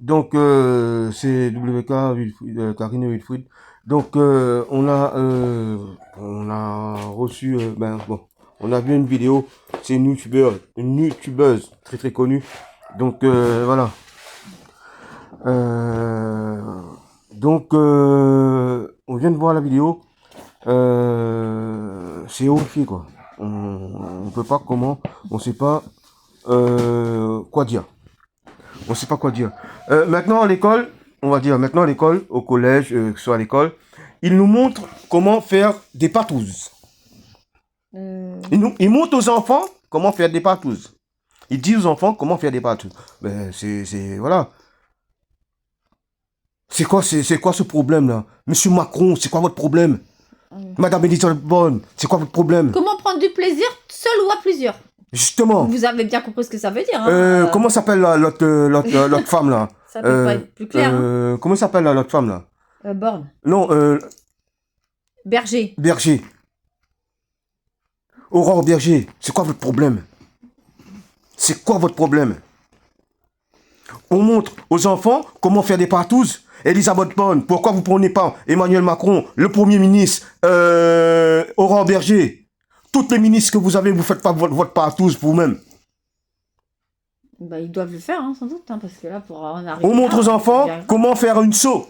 Donc, c'est WK, Karine Wilfried. Donc, on a reçu, ben bon, on a vu une vidéo, c'est une youtubeuse très très connue. Donc, voilà. Euh, on vient de voir la vidéo. C'est horrifique, quoi. On peut pas comment, on sait pas quoi dire. On sait pas quoi dire. Maintenant à l'école, on va dire maintenant à l'école, au collège, que ce soit à l'école, ils nous montrent comment faire des partous. Ils montrent aux enfants comment faire des partous. Ils disent aux enfants comment faire des partous. Ben voilà. C'est quoi ce problème là? Monsieur Macron, c'est quoi votre problème? Madame Elisabeth Bonne, c'est quoi votre problème? Comment prendre du plaisir seul ou à plusieurs? Justement. Vous avez bien compris ce que ça veut dire. Hein, comment s'appelle l'autre femme là? Ça peut pas être plus clair. Comment s'appelle l'autre femme là? Borne. Non, Berger. Berger. Aurore Berger, c'est quoi votre problème? C'est quoi votre problème? On montre aux enfants comment faire des partous. Elisabeth Bonne, pourquoi vous prenez pas Emmanuel Macron, le Premier ministre, Aurore Berger? Toutes les ministres que vous avez, vous faites pas votre partous vous-même. Bah, ils doivent le faire, hein, sans doute, hein, parce que là, pour en arriver. On montre aux enfants comment faire une seau.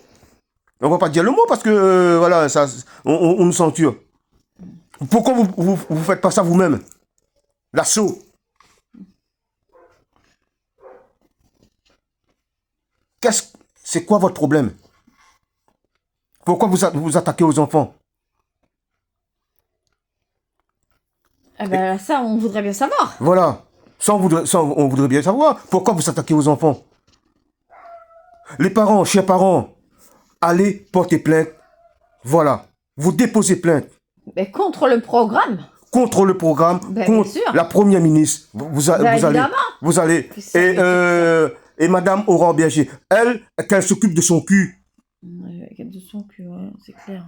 On va pas dire le mot parce que voilà, ça, on nous censure. Pourquoi vous faites pas ça vous-même? La seau. C'est quoi votre problème? Pourquoi vous attaquez aux enfants? Eh ben, ça, on voudrait bien savoir. Voilà. Ça, on voudrait bien savoir. Pourquoi vous attaquez aux enfants? Les parents, chers parents, allez porter plainte. Voilà. Vous déposez plainte. Mais contre le programme. Contre le programme, ben, contre la première ministre. Vous allez. Et Madame Aurore Berger, elle, qu'elle s'occupe de son cul. De son cul, ouais, c'est clair.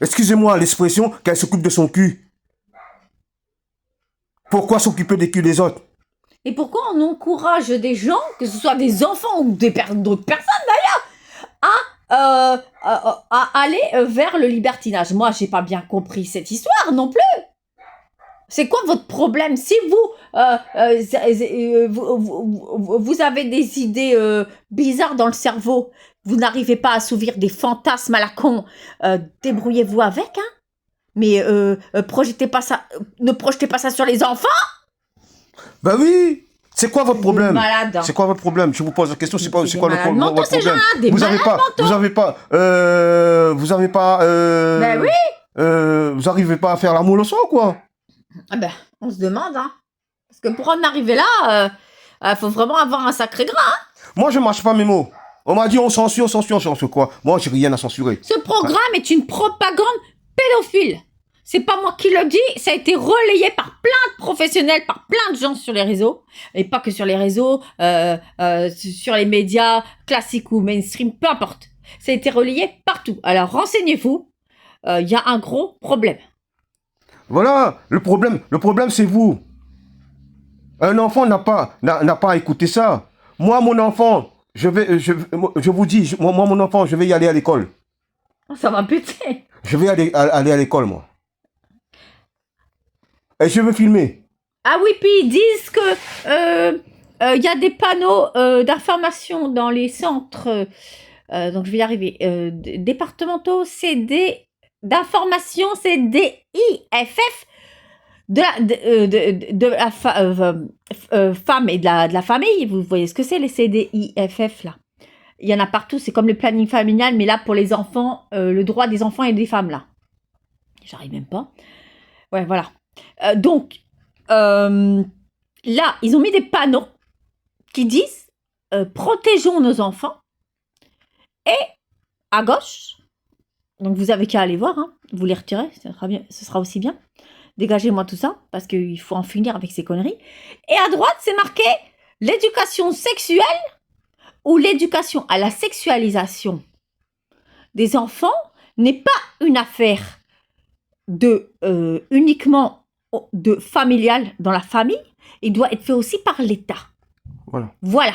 Excusez-moi l'expression, qu'elle s'occupe de son cul. Pourquoi s'occuper des culs des autres? Et pourquoi on encourage des gens, que ce soit des enfants ou d'autres personnes d'ailleurs, à aller vers le libertinage? Moi, j'ai pas bien compris cette histoire non plus. C'est quoi votre problème? Si vous avez des idées bizarres dans le cerveau, vous n'arrivez pas à assouvir des fantasmes à la con, débrouillez-vous avec, hein. Mais ne projetez pas ça sur les enfants. Ben oui. C'est quoi votre problème? Malade. C'est quoi votre problème? Je vous pose la question, c'est quoi votre problème? Vous avez pas. Ben oui. Vous arrivez pas à faire l'amour le soir, quoi? Ah ben, on se demande, hein. Parce que pour en arriver là, faut vraiment avoir un sacré gras, hein. Moi, je mâche pas mes mots. On m'a dit on censure quoi? Moi, j'ai rien à censurer. Ce programme est une propagande pédophile. C'est pas moi qui le dis, ça a été relayé par plein de professionnels, par plein de gens sur les réseaux. Et pas que sur les réseaux, sur les médias classiques ou mainstream, peu importe. Ça a été relayé partout. Alors renseignez-vous, il y a un gros problème. Voilà, le problème c'est vous. Un enfant n'a pas à écouter ça. Moi, mon enfant, je vous dis, moi, mon enfant, je vais y aller à l'école. Ça va péter. Je vais aller à l'école, moi. Et je veux filmer. Ah oui, puis ils disent que y a des panneaux d'information dans les centres, donc je vais y arriver, départementaux, d'information, CDIFF, de la femme et de la famille. Vous voyez ce que c'est, les CDIFF, là? Il y en a partout, c'est comme le planning familial, mais là, pour les enfants, le droit des enfants et des femmes, là. J'arrive même pas. Ouais, voilà. Donc, là, ils ont mis des panneaux qui disent protégeons nos enfants. Et à gauche, donc vous avez qu'à aller voir, hein, vous les retirez, ce sera aussi bien. Dégagez-moi tout ça, parce qu'il faut en finir avec ces conneries. Et à droite, c'est marqué l'éducation sexuelle ou l'éducation à la sexualisation des enfants n'est pas une affaire uniquement de familial dans la famille, il doit être fait aussi par l'État. Voilà. Voilà.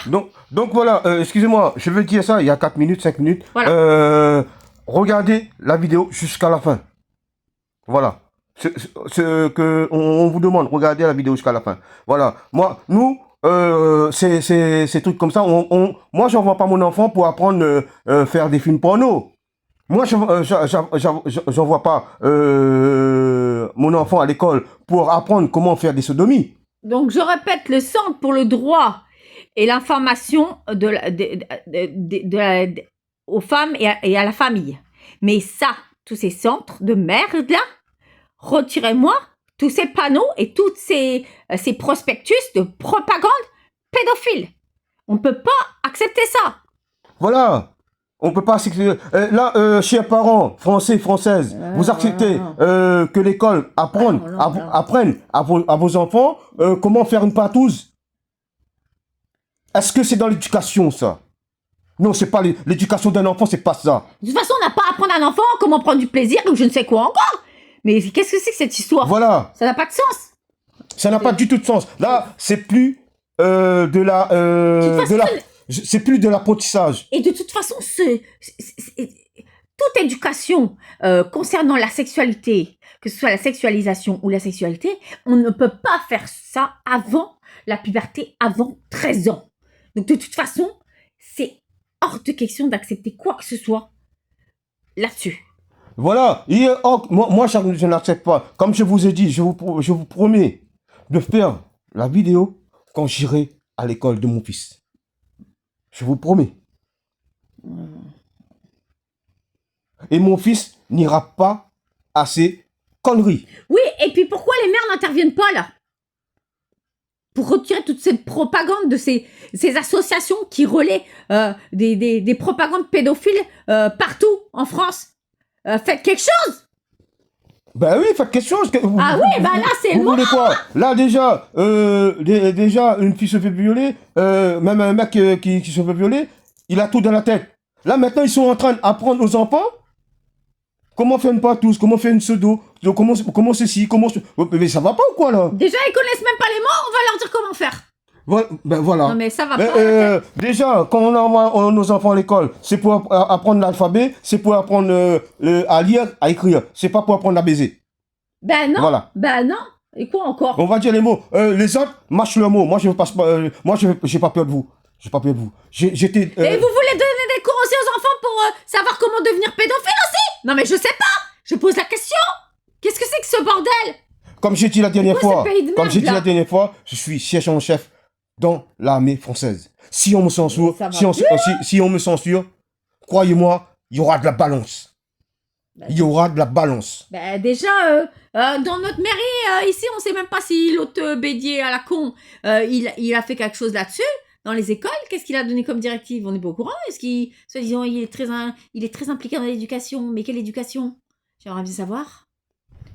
Donc voilà, excusez-moi, je veux dire ça il y a 4 minutes, 5 minutes. Voilà. Regardez la vidéo jusqu'à la fin. Voilà. Ce que on vous demande, regardez la vidéo jusqu'à la fin. Voilà. Moi, nous, ces trucs comme ça, moi, j'envoie pas mon enfant pour apprendre faire des films porno. Moi, j'envoie pas mon enfant à l'école pour apprendre comment faire des sodomies. Donc, je répète, le Centre pour le droit et l'information aux femmes et à la famille. Mais ça, tous ces centres de merde là, retirez-moi tous ces panneaux et tous ces prospectus de propagande pédophile. On ne peut pas accepter ça. Voilà. On peut pas accepter. Là, chers parents français, françaises, vous acceptez que l'école apprenne à vos enfants comment faire une partouze. Est-ce que c'est dans l'éducation, ça? Non, c'est pas l'éducation d'un enfant, c'est pas ça. De toute façon, on n'a pas à apprendre à un enfant comment prendre du plaisir ou je ne sais quoi encore. Mais qu'est-ce que c'est que cette histoire? Voilà. Ça n'a pas de sens. Ça n'a pas du tout de sens. Là, c'est plus c'est plus de l'apprentissage. Et de toute façon, toute éducation concernant la sexualité, que ce soit la sexualisation ou la sexualité, on ne peut pas faire ça avant la puberté, avant 13 ans. Donc de toute façon, c'est hors de question d'accepter quoi que ce soit là-dessus. Voilà. Moi, je n'accepte pas. Comme je vous ai dit, je vous promets de faire la vidéo quand j'irai à l'école de mon fils. Je vous promets. Et mon fils n'ira pas à ces conneries. Oui, et puis pourquoi les mères n'interviennent pas là? Pour retirer toute cette propagande de ces associations qui relaient des propagandes pédophiles partout en France. Faites quelque chose! Ben oui, faites quelque chose. Là c'est vous voulez quoi? Là déjà, déjà une fille se fait violer, même un mec qui se fait violer, il a tout dans la tête. Là maintenant ils sont en train d'apprendre aux enfants comment faire une partouze, comment faire une pseudo, comment ceci, mais ça va pas ou quoi là? Déjà ils connaissent même pas les mots, on va leur dire comment faire. Voilà. Non mais ça va pas. Déjà, quand on envoie nos enfants à l'école, c'est pour apprendre l'alphabet, c'est pour apprendre à lire, à écrire. C'est pas pour apprendre à baiser. Ben non. Voilà. Ben non. Et quoi encore? On va dire les mots. Les autres mâchent leurs mots. Moi, je passe pas. J'ai pas peur de vous. J'ai pas peur de vous. Et vous voulez donner des cours aussi aux enfants pour savoir comment devenir pédophile aussi? Non mais je sais pas. Je pose la question. Qu'est-ce que c'est que ce bordel? Comme j'ai dit la dernière fois, je suis siège en chef dans l'armée française. Si on me censure, si on me censure, croyez-moi, il y aura de la balance. Il y aura de la balance. Déjà, dans notre mairie, ici, on sait même pas si l'autre Bédier à la con, il a fait quelque chose là-dessus. Dans les écoles, qu'est-ce qu'il a donné comme directive? On n'est pas au courant. Est-ce qu'il, soi-disant, il est très impliqué dans l'éducation? Mais quelle éducation? J'aimerais bien savoir.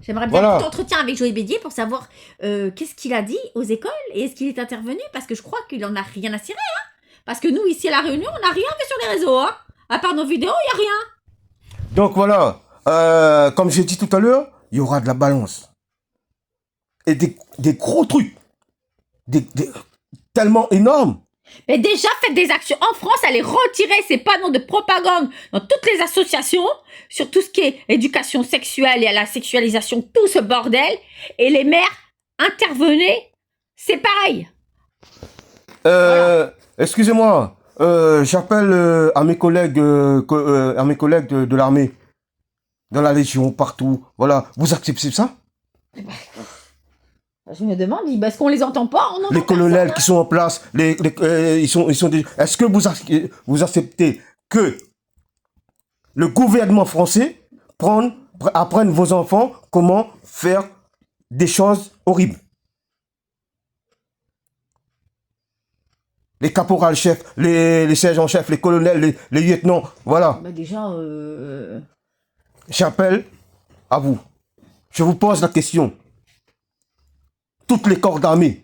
J'aimerais bien un petit entretien avec Joël Bédier pour savoir qu'est-ce qu'il a dit aux écoles et est-ce qu'il est intervenu, parce que je crois qu'il en a rien à cirer. Hein, parce que nous, ici à La Réunion, on n'a rien fait sur les réseaux. Hein, à part nos vidéos, il n'y a rien. Donc voilà, comme j'ai dit tout à l'heure, il y aura de la balance. Et des gros trucs. Tellement énormes. Mais déjà, faites des actions en France, allez retirer ces panneaux de propagande dans toutes les associations sur tout ce qui est éducation sexuelle et à la sexualisation, tout ce bordel. Et les mères, intervenez, c'est pareil. Voilà. Excusez-moi, j'appelle à mes collègues, de l'armée, dans la Légion, partout. Voilà, vous acceptez ça? Je me demande, est-ce qu'on les entend pas? Les colonels qui sont en place, ils sont est-ce que vous acceptez que le gouvernement français apprenne vos enfants comment faire des choses horribles? Les caporals-chefs, les sergents-chefs, les colonels, les lieutenants, voilà. Déjà, j'appelle à vous. Je vous pose la question. Toutes les corps d'armée.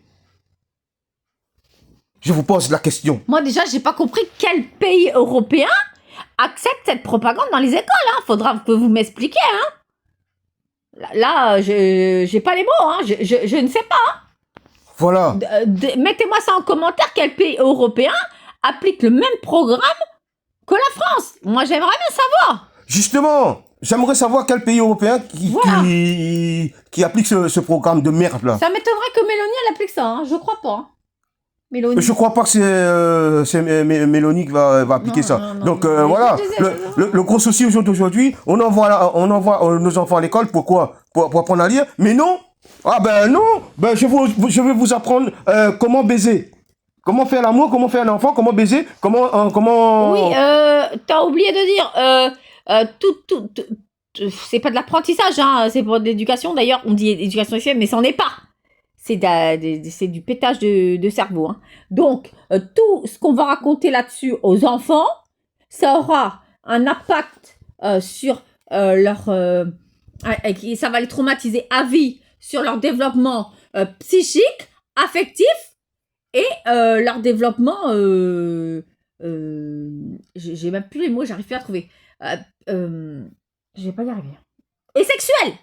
Je vous pose la question. Moi déjà, j'ai pas compris quel pays européen accepte cette propagande dans les écoles. Hein. Faudra que vous m'expliquiez. Hein. Là, j'ai pas les mots. Hein. Je ne sais pas. Voilà. Mettez-moi ça en commentaire, quel pays européen applique le même programme que la France? Moi, j'aimerais bien savoir. Justement, j'aimerais savoir quel pays européen Voilà. qui applique ce programme de merde là. Ça m'étonnerait que Mélanie, elle applique ça, hein. Je crois pas. Hein. Mélanie. Je crois pas que c'est Mélanie qui va appliquer Non, ça. non, non, Donc non. voilà, Je disais, le gros souci aujourd'hui, on envoie nos enfants à l'école, pourquoi? Pour apprendre à lire, mais non. Ah ben non, ben je vais vous apprendre comment baiser. Comment faire l'amour, comment faire un enfant, comment baiser, comment... Oui, t'as oublié de dire, c'est pas de l'apprentissage, hein, c'est pour de l'éducation. D'ailleurs, on dit éducation sexuelle, mais c'en est pas. C'est du pétage de cerveau. Hein. Donc, tout ce qu'on va raconter là-dessus aux enfants, ça aura un impact sur leur... ça va les traumatiser à vie sur leur développement psychique, affectif et leur développement... j'ai même plus les mots, j'arrive plus à trouver. Je vais pas y arriver. Et sexuel,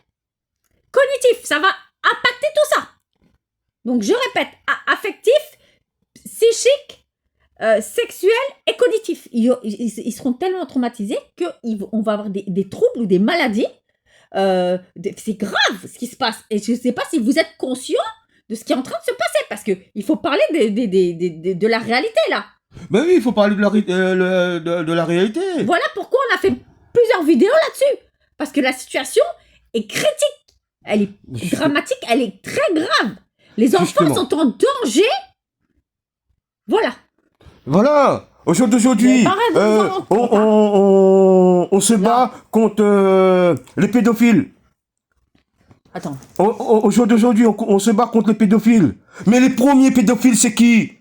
cognitif, ça va impacter tout ça. Donc, je répète, affectif, psychique, sexuel et cognitif. Ils seront tellement traumatisés qu'on va avoir des troubles ou des maladies. C'est grave ce qui se passe. Et je ne sais pas si vous êtes conscient de ce qui est en train de se passer. Parce qu'il faut parler de la réalité, là. Ben oui, il faut parler de la réalité. Voilà pourquoi on a fait plusieurs vidéos là-dessus. Parce que la situation est critique. Elle est dramatique, elle est très grave. Les enfants Justement. sont en danger. Voilà. Voilà. Aujourd'hui, Mais arrête de vous en rendre on se bat contre les pédophiles. Attends. Aujourd'hui, on se bat contre les pédophiles. Mais les premiers pédophiles, c'est qui?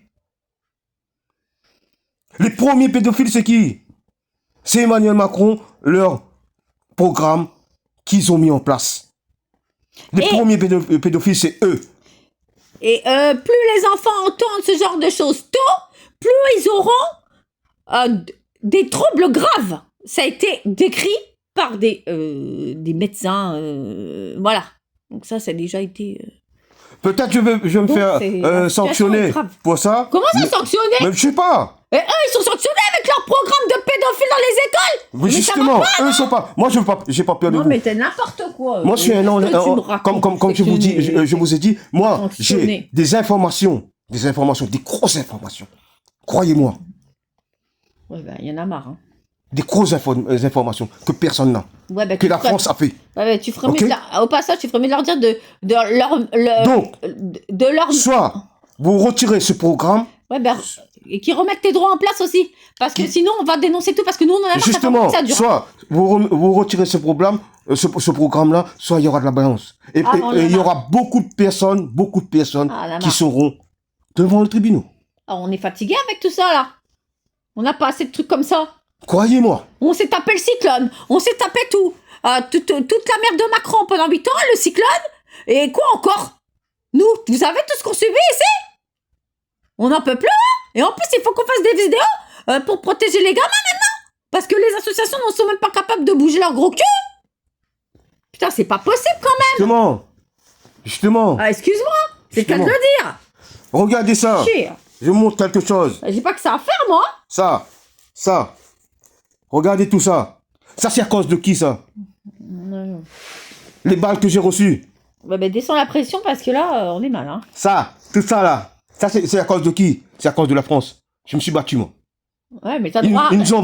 Les premiers pédophiles, c'est qui? C'est Emmanuel Macron, leur programme qu'ils ont mis en place. Les premiers pédophiles, c'est eux. Et plus les enfants entendent ce genre de choses tôt, plus ils auront des troubles graves. Ça a été décrit par des médecins. Voilà. Donc ça a déjà été... Peut-être je vais me faire sanctionner pour ça. Comment ça, sanctionner? Mais je sais pas. Et eux, ils sont sanctionnés avec leur programme de pédophiles dans les écoles. Oui, mais justement, ça va pas, eux sont pas. Moi, j'ai pas peur de non, vous. mais t'es n'importe quoi. Moi, je suis comme je vous dis, je vous ai dit, moi, j'ai des informations, des grosses informations. Croyez-moi. Ouais, ben, y en a marre, hein. Des grosses informations que personne n'a. Ouais, que la France a fait. Ouais, tu ferais mieux au passage, tu ferais mieux de leur dire de leur... Soit vous retirez ce programme. Ouais, ben, et qu'ils remettent tes droits en place aussi. Parce que sinon, on va dénoncer tout, parce que nous, on en a marre. Justement, soit vous retirez ce programme-là, soit il y aura de la balance. Et il y aura beaucoup de personnes qui seront devant le tribunal. Alors, on est fatigué avec tout ça, là. On n'a pas assez de trucs comme ça. Croyez-moi. On s'est tapé le cyclone, on s'est tapé tout. Toute la merde de Macron pendant 8 ans, le cyclone. Et quoi encore? Nous, vous savez tout ce qu'on subit ici? On n'en peut plus. Et en plus, il faut qu'on fasse des vidéos pour protéger les gamins maintenant. Parce que les associations ne sont même pas capables de bouger leur gros cul. Putain, c'est pas possible quand même. Justement. Ah, excuse-moi, c'est le cas de le dire. Regardez ça. Je vous montre quelque chose. J'ai pas que ça à faire, moi. Ça. Regardez tout ça. Ça, c'est à cause de qui, ça? Non. Les balles que j'ai reçues. Bah, descends la pression parce que là, on est mal, hein. Ça, tout ça, là. Ça, c'est à cause de qui? C'est à cause de la France. Je me suis battu, moi. Ouais, mais t'as droit... Ils nous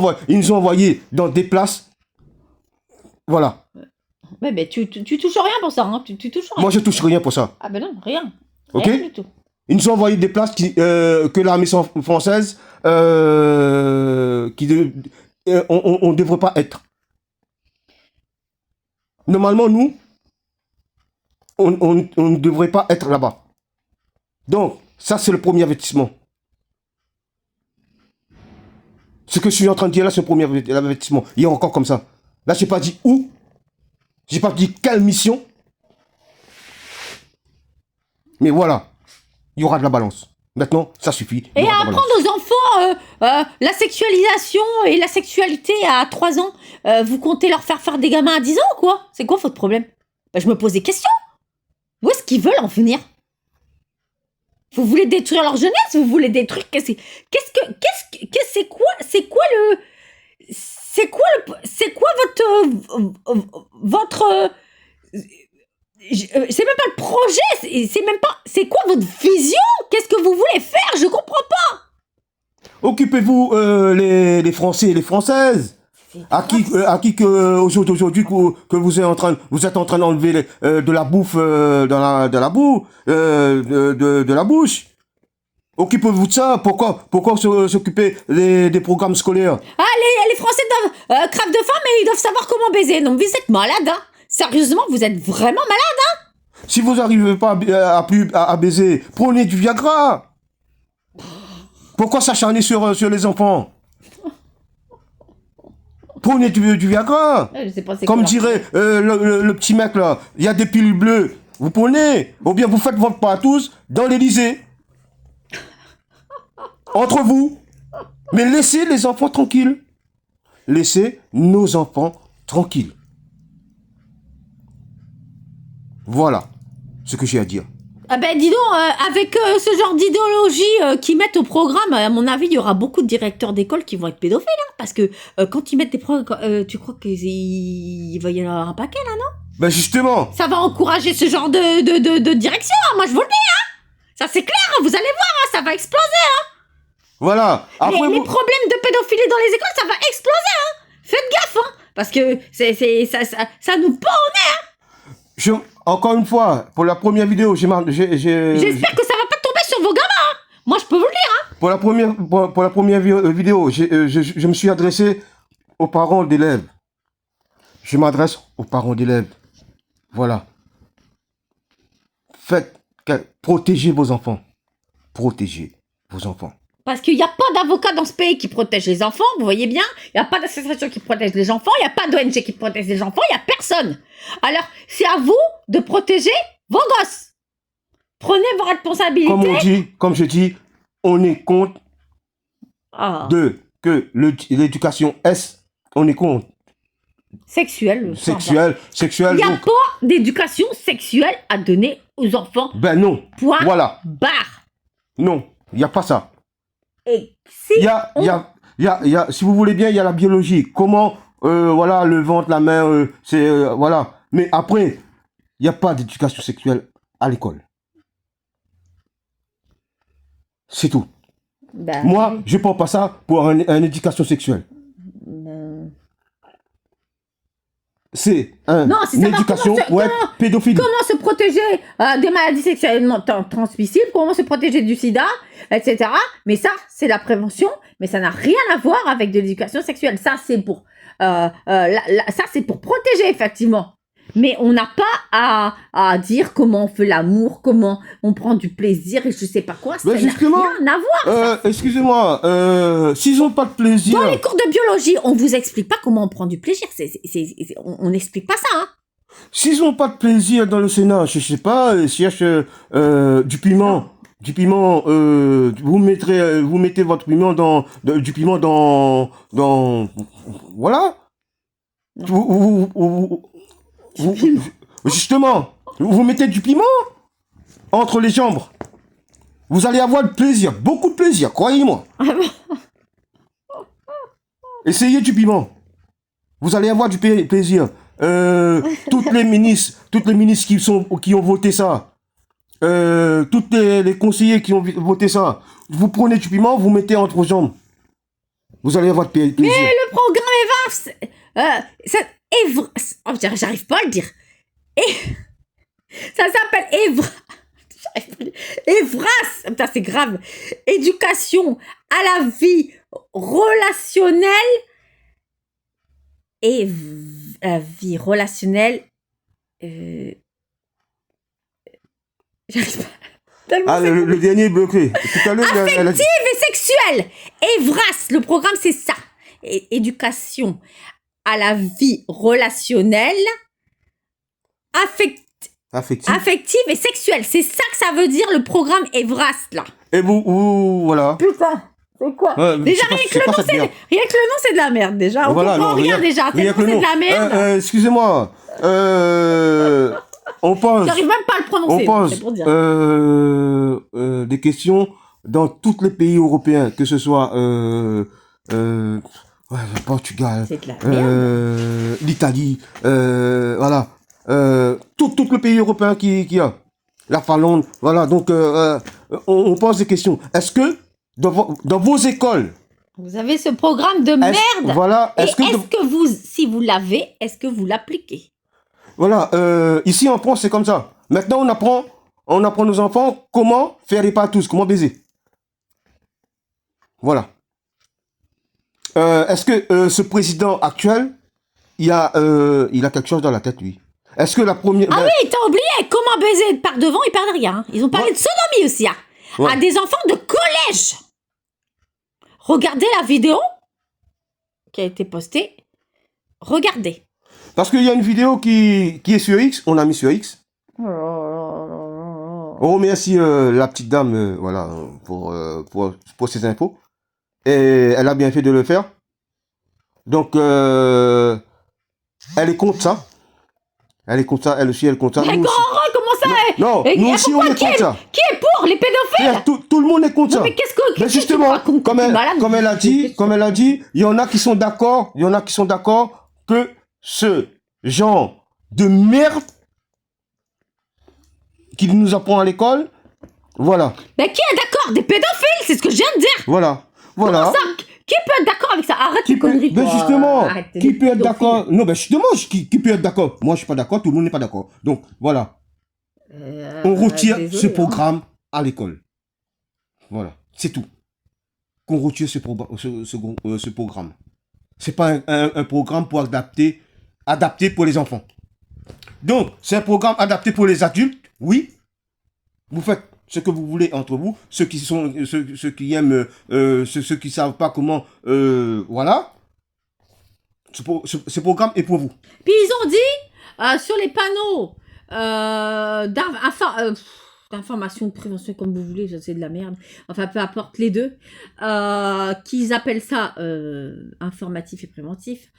ont envoyés dans des places. Voilà. Ouais, mais tu touches rien pour ça, hein. Tu touches rien. Moi, je touche rien pour ça. Ah ben non, rien. Ok? Rien du tout. Ils nous ont envoyé des places que l'armée française on ne devrait pas être. Normalement, nous, on ne devrait pas être là-bas. Donc, ça, c'est le premier avertissement. Ce que je suis en train de dire là, c'est le premier avertissement. Il y a encore comme ça. Là, je n'ai pas dit où. Je n'ai pas dit quelle mission. Mais voilà. Il y aura de la balance. Maintenant, ça suffit. Et à apprendre aux enfants la sexualisation et la sexualité à 3 ans, vous comptez leur faire des gamins à 10 ans ou quoi? C'est quoi votre problème? Je me pose des questions. Où est-ce qu'ils veulent en venir? Vous voulez détruire leur jeunesse? Vous voulez détruire... C'est quoi votre... c'est même pas le projet, c'est même pas... C'est quoi votre vision? Qu'est-ce que vous voulez faire? Je comprends pas. Occupez-vous les Français et les Françaises. À qui que aujourd'hui que vous êtes en train d'enlever de la bouffe dans la boue de la bouche. Occupez-vous de ça. Pourquoi s'occuper des programmes scolaires? Ah, les Français doivent crèvent de faim, mais ils doivent savoir comment baiser. Non, vous êtes malade, hein. Sérieusement, vous êtes vraiment malade, hein. Si vous n'arrivez pas à baiser, prenez du Viagra. Pourquoi s'acharner sur les enfants? Prenez du Viagra. Je sais pas, Comme dirait le petit mec là, il y a des pilules bleues. Vous prenez, ou bien vous faites votre partouze dans l'Élysée. Entre vous. Mais laissez les enfants tranquilles. Laissez nos enfants tranquilles. Voilà ce que j'ai à dire. Ah ben dis donc, avec ce genre d'idéologie qu'ils mettent au programme, à mon avis, il y aura beaucoup de directeurs d'école qui vont être pédophiles, hein, parce que quand ils mettent des programmes, tu crois qu'il va y en avoir un paquet là, non? Ben justement. Ça va encourager ce genre de direction, hein, moi je vous le dis, hein. Ça c'est clair, hein, vous allez voir, hein, ça va exploser, hein. Voilà. Après, les problèmes de pédophilie dans les écoles, ça va exploser, hein. Faites gaffe, hein, parce que ça nous pend au nez, hein. Encore une fois, pour la première vidéo, j'espère que ça va pas tomber sur vos gamins, hein. Moi, je peux vous le dire, hein. Pour la première vidéo, je me suis adressé aux parents d'élèves. Je m'adresse aux parents d'élèves. Voilà. Protégez vos enfants. Protégez vos enfants. Parce qu'il n'y a pas d'avocat dans ce pays qui protège les enfants, vous voyez bien. Il n'y a pas d'association qui protège les enfants, il n'y a pas d'ONG qui protège les enfants, il n'y a personne. Alors, c'est à vous de protéger vos gosses. Prenez vos responsabilités. Comme je dis, on est contre que l'éducation on est contre. Sexuelle. Sexuelle. Il n'y a pas d'éducation sexuelle à donner aux enfants. Ben non. Point. Voilà. Barre. Non, il n'y a pas ça. Et si si vous voulez bien, il y a la biologie. Comment, voilà, le ventre, la main, voilà. Mais après, il n'y a pas d'éducation sexuelle à l'école. C'est tout. Ben, moi, je ne prends pas ça pour une éducation sexuelle. C'est une éducation pour être pédophile. Comment se protéger des maladies sexuellement transmissibles, comment se protéger du sida, etc. Mais ça, c'est la prévention, mais ça n'a rien à voir avec de l'éducation sexuelle. Ça, c'est pour, protéger, effectivement. Mais on n'a pas à dire comment on fait l'amour, comment on prend du plaisir et je sais pas quoi. Ça n'a rien à voir. Excusez-moi, s'ils n'ont pas de plaisir... Dans les cours de biologie, on vous explique pas comment on prend du plaisir. On n'explique pas ça, hein. S'ils n'ont pas de plaisir dans le Sénat, je sais pas, s'ils cherchent du piment... Du piment, vous mettez votre piment du piment dans voilà. Justement, vous mettez du piment entre les jambes. Vous allez avoir du plaisir, beaucoup de plaisir, croyez-moi. Essayez du piment. Vous allez avoir du plaisir. Toutes les ministres qui ont voté ça, toutes les conseillers qui ont voté ça, vous prenez du piment, vous mettez entre vos jambes. Vous allez avoir du plaisir. Mais le programme j'arrive pas à le dire. Ça s'appelle EVRAS. Putain, c'est grave. Éducation à la vie relationnelle et la vie relationnelle. J'arrive pas. Le dernier bloqué. Tout à l'heure, affective et sexuelle. EVRAS, le programme, c'est ça. Éducation à la vie relationnelle, affective et sexuelle. C'est ça que ça veut dire le programme EVRAS, là. Et vous voilà. Putain, c'est quoi? Déjà, rien que le nom, c'est de la merde, déjà. On comprend rien, déjà. Rien que le nom, c'est de la merde. Excusez-moi. on pose, J'arrive même pas à le prononcer. on c'est pose pour dire. des questions dans tous les pays européens, que ce soit ouais, le Portugal, C'est de la merde. l'Italie, voilà, tout le pays européen qui a la Finlande, voilà. Donc on pose des questions. Est-ce que dans vos écoles, Vous avez ce programme de merde. voilà, Et est-ce que vous, si vous l'avez, est-ce que vous l'appliquez? Voilà, ici en France, c'est comme ça. Maintenant, on apprend nos enfants comment faire des patous, comment baiser. Voilà. Est-ce que ce président actuel, il a quelque chose dans la tête, lui? Est-ce que la première... Ah oui, t'as oublié comment baiser par devant et par derrière. Hein. Ils ont parlé de sodomie aussi. Hein. Ouais. À des enfants de collège. Regardez la vidéo qui a été postée. Regardez. Parce qu'il y a une vidéo qui est sur X, on a mis sur X. On remercie la petite dame voilà, pour ses infos. Et elle a bien fait de le faire. Donc, elle est contre ça. Elle est contre ça, elle aussi, elle est contre ça. Mais Nous aussi. comment ça est? Non, Et nous aussi, on est contre ça. Qui est pour les pédophiles? Tout le monde est contre Non, ça. mais qu'est-ce que Mais justement, racontes, comme t'es malade? elle a dit, il y en a qui sont d'accord, que ce genre de merde qu'il nous apprend à l'école, voilà, Mais qui est d'accord? Des pédophiles, c'est ce que je viens de dire. voilà. Comment ça? Qui peut être d'accord avec ça? Arrête tes conneries. Ben toi. justement, Arrête, t'es qui des peut être pédophiles. d'accord? Non, ben justement, qui peut être d'accord? Moi, je suis pas d'accord, tout le monde n'est pas d'accord. Donc, voilà. On retire désolé, ce hein. programme à l'école. Voilà, c'est tout. Qu'on retire ce programme. C'est pas un programme pour adapté pour les enfants. Donc, c'est un programme adapté pour les adultes, oui. Vous faites ce que vous voulez entre vous, ceux qui aiment, ceux qui savent pas comment, voilà. Ce programme est pour vous. Puis ils ont dit sur les panneaux d'information, de prévention, comme vous voulez, c'est de la merde. Enfin, peu importe les deux. Qu'ils appellent ça informatif et préventif.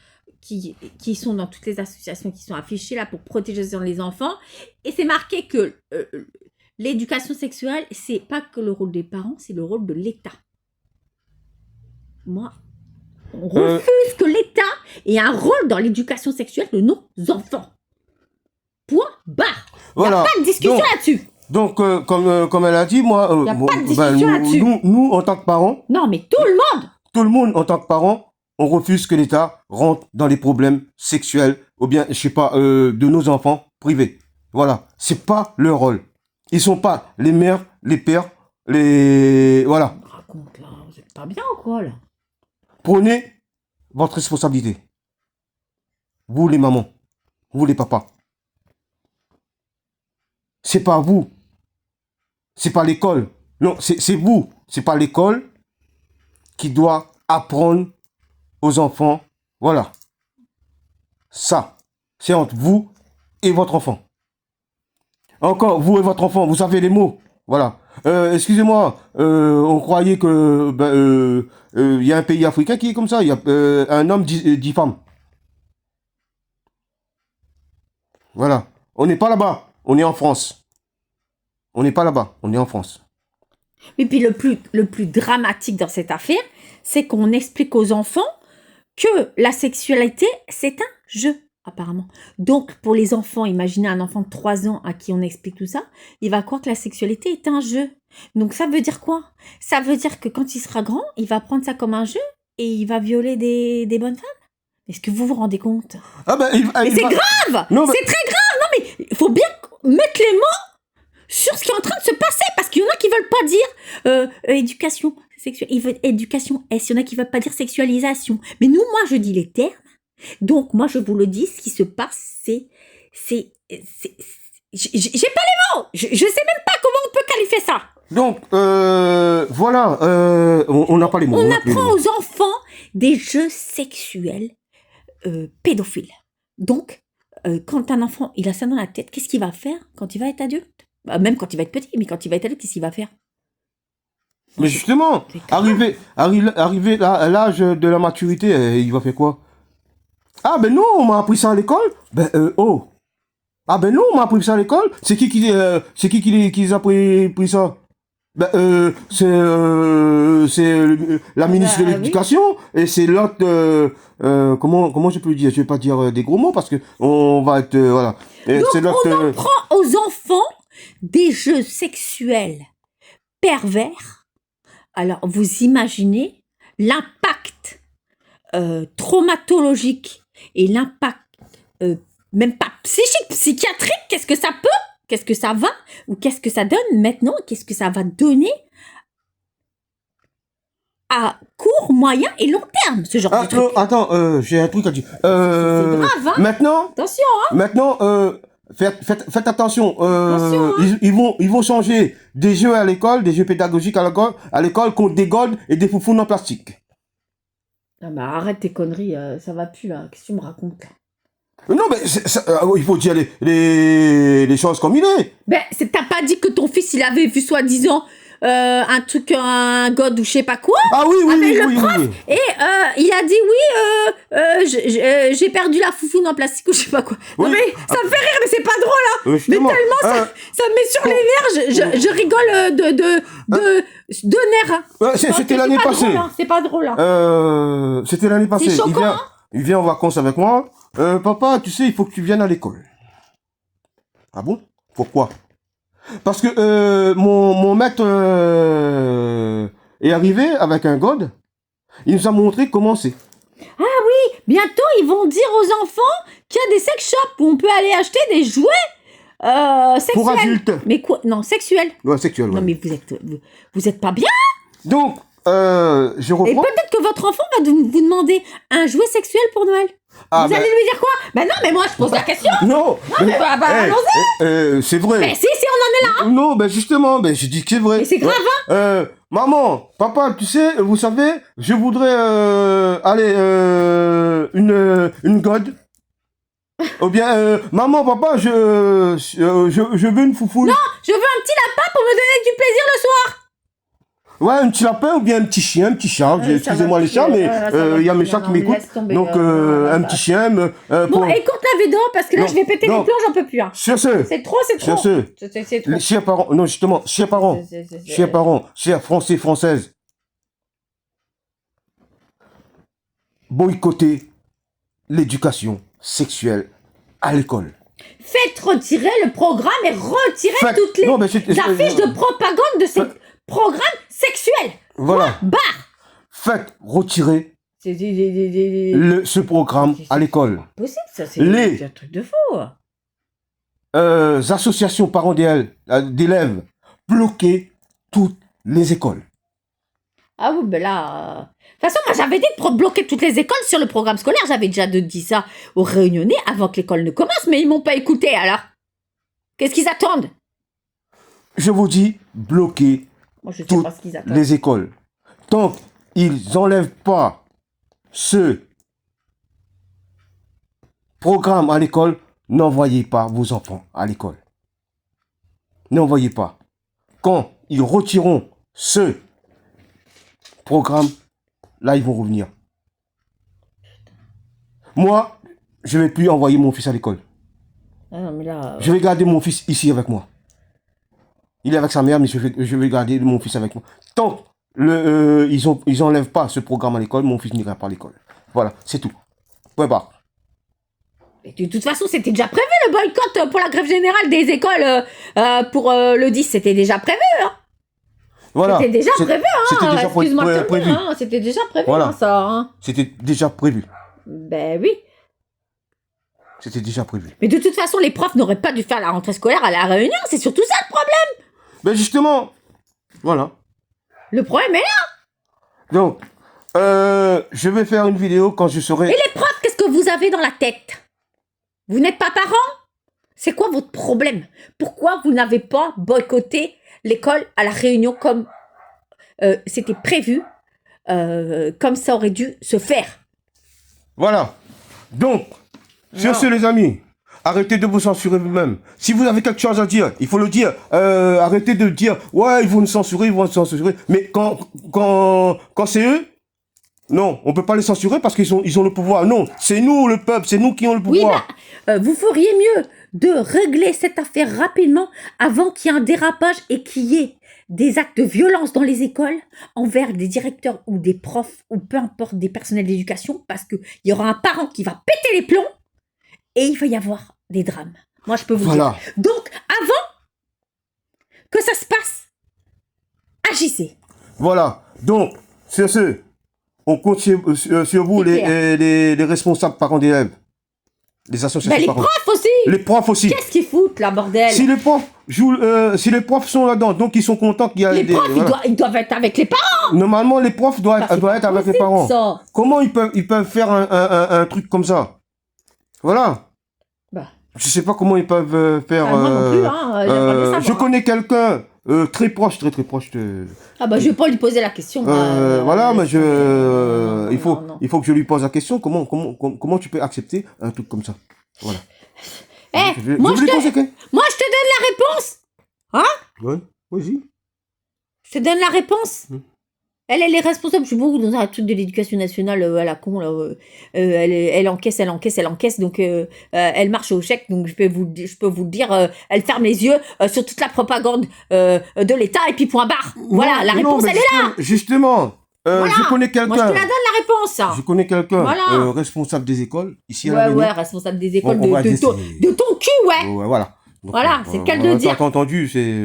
Qui sont dans toutes les associations qui sont affichées là pour protéger les enfants. Et c'est marqué que l'éducation sexuelle, c'est pas que le rôle des parents, c'est le rôle de l'État. Moi, on refuse que l'État ait un rôle dans l'éducation sexuelle de nos enfants. Point barre. Voilà. Il n'y a pas de discussion là-dessus. Donc, comme elle a dit, moi, Y a pas de discussion là-dessus. nous, en tant que parents, Non, mais tout le monde. en tant que parents, on refuse que l'État rentre dans les problèmes sexuels, ou bien, je sais pas, de nos enfants privés. Voilà. C'est pas leur rôle. Ils sont pas les mères, les pères, voilà. Raconte là, vous êtes pas bien ou quoi là? Prenez votre responsabilité. Vous les mamans, vous les papas. C'est pas vous. C'est pas l'école. Non, c'est vous. C'est pas l'école qui doit apprendre aux enfants. Voilà. Ça, c'est entre vous et votre enfant. Encore, vous et votre enfant, vous savez les mots. Voilà. Excusez-moi, on croyait que y a un pays africain qui est comme ça. Il y a un homme, 10 femmes. Voilà. On n'est pas là-bas. On est en France. On n'est pas là-bas. On est en France. Et puis le plus dramatique dans cette affaire, c'est qu'on explique aux enfants que la sexualité, c'est un jeu, apparemment. Donc, pour les enfants, imaginez un enfant de 3 ans à qui on explique tout ça, il va croire que la sexualité est un jeu. Donc, ça veut dire quoi? Ça veut dire que quand il sera grand, il va prendre ça comme un jeu et il va violer des bonnes femmes? Est-ce que vous vous rendez compte? Ah ben, mais c'est grave! Non, mais... C'est très grave! Non, mais il faut bien mettre les mots sur ce qui est en train de se passer, parce qu'il y en a qui veulent pas dire éducation sexuelle, ils veulent éducation S, il y en a qui veulent pas dire sexualisation. Mais nous, moi, je dis les termes. Donc, moi, je vous le dis, ce qui se passe, j'ai pas les mots. Je sais même pas comment on peut qualifier ça. Donc, voilà, on n'a pas les mots. On apprend aux enfants des jeux sexuels pédophiles. Donc, quand un enfant, il a ça dans la tête, qu'est-ce qu'il va faire quand il va être adulte? Bah, même quand il va être petit, mais quand il va être adulte, qu'est-ce qu'il va faire? Mais justement, arrivé à l'âge de la maturité, il va faire quoi? Ah ben non, on m'a appris ça à l'école. Ben oh, Ah ben non, on m'a appris ça à l'école. C'est qui les a pris ça? Ben, c'est la ministre de oui. l'Éducation et c'est l'autre. Comment je peux le dire? Je vais pas dire des gros mots parce que on va être voilà. Et Donc, c'est l'autre. on en prend aux enfants des jeux sexuels pervers. Alors, vous imaginez l'impact traumatologique et l'impact même pas psychique, psychiatrique, qu'est-ce que ça peut? Qu'est-ce que ça va? Ou qu'est-ce que ça donne maintenant? Qu'est-ce que ça va donner à court, moyen et long terme, ce genre de truc? Non, attends, j'ai un truc à dire. C'est grave, hein? Maintenant, Attention, hein? maintenant, faites attention. Attention, hein. Ils vont changer des jeux à l'école, des jeux pédagogiques à l'école contre des godes et des foufounes en plastique. Ah bah arrête tes conneries, ça va plus là. Qu'est-ce que tu me racontes là? Non, mais il faut dire les choses comme il est. Ben, t'as pas dit que ton fils il avait vu soi-disant un truc, un god ou je sais pas quoi? Ah oui, oui, Avec oui, le oui, prof, oui. et il a dit oui, j'ai perdu la foufoune en plastique ou je sais pas quoi. Non Oui. mais ça me fait rire, mais c'est pas drôle hein. Mais Justement, tellement ça me met sur les nerfs, je rigole de nerfs. Hein. ouais, c'était l'année passée. Drôle, hein. C'est pas drôle. Hein. C'était l'année passée. C'est choquant, hein. Il vient en vacances avec moi. Papa, tu sais, il faut que tu viennes à l'école. Ah bon? Pourquoi? Parce que mon maître est arrivé avec un god. Il nous a montré comment c'est. Bientôt ils vont dire aux enfants qu'il y a des sex shops où on peut aller acheter des jouets sexuels. Pour adultes. Mais quoi? Non, sexuels. Ouais, sexuel, ouais. Non mais vous êtes pas bien. Donc, je Et reprends. peut-être que votre enfant va vous demander un jouet sexuel pour Noël. Ah, vous allez lui dire quoi? Ben non, mais moi je pose la question. Non, mais bah, allons-y. c'est vrai. Mais si, on en est là. Non, ben justement, ben je dis que c'est vrai. Mais c'est grave, hein. Maman, papa, tu sais, vous savez, je voudrais une god. Ou bien, maman, papa, je veux une foufoune. Non, je veux un petit lapin pour me donner du plaisir le soir. Ouais, un petit lapin ou bien un petit chien, un petit chat. Excusez-moi les chats, mais il y a mes chats qui m'écoutent. Donc, un petit chien. Bon, écoute la vidéo parce que là, je vais péter les plombs, j'en peux plus. Hein. Sur ce. C'est trop. C'est trop. Les chers parents, non, justement, chers parents, chers Français, Françaises, boycottez l'éducation sexuelle à l'école. Faites retirer le programme et retirez toutes les affiches de propagande de ces programmes sexuels. Voilà. Barre. Faites retirer ce programme à l'école. Possible, ça, c'est un truc de fou. Associations parents d'élèves, bloquez toutes les écoles. Ah oui, ben là... De toute façon, moi, j'avais dit de bloquer toutes les écoles sur le programme scolaire. J'avais déjà dit ça aux Réunionnais avant que l'école ne commence, mais ils m'ont pas écouté, alors. Qu'est-ce qu'ils attendent? Je vous dis, bloquez moi, je sais toutes pas ce qu'ils attendent. les écoles. Tant qu'ils n'enlèvent pas ce programme à l'école, n'envoyez pas vos enfants à l'école. N'envoyez pas. Quand ils retireront ce programme, là, ils vont revenir. Moi, je ne vais plus envoyer mon fils à l'école. Ah non, mais là... Je vais garder mon fils ici avec moi. Il est avec sa mère, mais je vais garder mon fils avec moi. Tant ils enlèvent pas ce programme à l'école, mon fils n'ira pas à l'école. Voilà, c'est tout. Point barre. Mais de toute façon, c'était déjà prévu le boycott pour la grève générale des écoles pour le 10. C'était déjà prévu, hein. Voilà. C'était déjà prévu, hein. C'était déjà Excuse-moi de te prévu. dire, hein. C'était déjà prévu, Voilà. hein, ça. Hein. C'était déjà prévu. Ben oui. C'était déjà prévu. Mais de toute façon, les profs n'auraient pas dû faire la rentrée scolaire à La Réunion. C'est surtout ça le problème. Ben justement, voilà. Le problème est là. Donc, je vais faire une vidéo quand je serai... Et les profs, qu'est-ce que vous avez dans la tête? Vous n'êtes pas parents? C'est quoi votre problème? Pourquoi vous n'avez pas boycotté l'école à La Réunion comme c'était prévu, comme ça aurait dû se faire? Voilà. Donc, sur ce, les amis, arrêtez de vous censurer vous-même. Si vous avez quelque chose à dire, il faut le dire. Arrêtez de dire, ouais, ils vont nous censurer, ils vont nous censurer. Mais quand c'est eux, non, on peut pas les censurer parce qu'ils ont le pouvoir. Non, c'est nous, le peuple, c'est nous qui ont le pouvoir. Oui, bah, vous feriez mieux de régler cette affaire rapidement avant qu'il y ait un dérapage et qu'il y ait des actes de violence dans les écoles envers des directeurs ou des profs ou peu importe des personnels d'éducation parce qu'il y aura un parent qui va péter les plombs et il va y avoir des drames. Moi, je peux vous dire. Donc, avant que ça se passe, agissez. Voilà. Donc, sur ce, on compte sur vous, les responsables parents d'élèves. Les associations les parents. profs aussi. Les profs aussi. Qu'est-ce qu'ils foutent, là, bordel? Si les profs si les profs sont là-dedans, donc ils sont contents qu'il y a les profs, ils doivent être avec les parents. Normalement, les profs doivent être avec les parents. Ça. Comment ils peuvent faire un truc comme ça? Voilà. Je sais pas comment ils peuvent faire. Moi non plus, hein. Je connais quelqu'un très proche de. Ah bah je vais pas lui poser la question. Voilà, mais il faut que je lui pose la question. Comment tu peux accepter un truc comme ça? Voilà. Moi je te donne la réponse. Hein? Ouais, vas-y. Je te donne la réponse. Elle est responsable. Je suis beaucoup dans un truc de l'éducation nationale à la con. Là, elle encaisse. Donc, elle marche au chèque. Donc, je peux vous le dire. Elle ferme les yeux sur toute la propagande de l'État. Et puis, point barre. Voilà, la réponse, elle est là. Justement, voilà. Je connais quelqu'un. Moi, je te la donne, la réponse. Je connais quelqu'un, responsable des écoles, ici à la Ouais, responsable des écoles de ton cul, ouais. Voilà. Donc, voilà, c'est le cas de le dire. T'as entendu, c'est...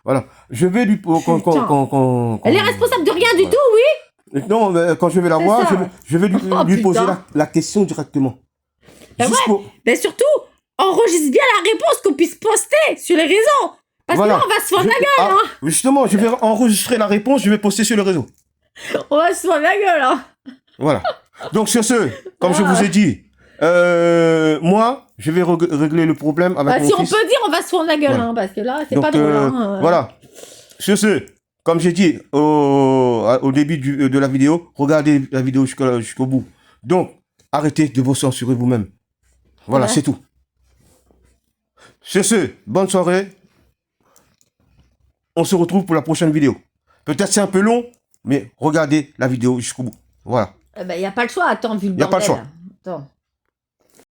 Voilà. Je vais lui... Elle est responsable de rien du tout, oui. Non, mais quand je vais la voir, je vais lui poser la question directement. Mais surtout, enregistre bien la réponse qu'on puisse poster sur les réseaux. Parce que là, on va se faire la gueule, hein. Justement, je vais enregistrer la réponse, je vais poster sur le réseau. On va se faire la gueule, hein. Voilà. Donc, sur ce, comme je vous ai dit, moi, je vais régler le problème avec mon fils. Si on peut dire, on va se faire la gueule, hein, parce que là, c'est pas drôle. Voilà. Sur ce, comme j'ai dit au début de la vidéo, regardez la vidéo jusqu'au bout. Donc, arrêtez de vous censurer vous-même. Voilà, c'est tout. Sur ce, bonne soirée. On se retrouve pour la prochaine vidéo. Peut-être c'est un peu long, mais regardez la vidéo jusqu'au bout. Voilà. Il n'y a pas le choix, attends, vu le bordel. Il n'y a pas le choix. Attends.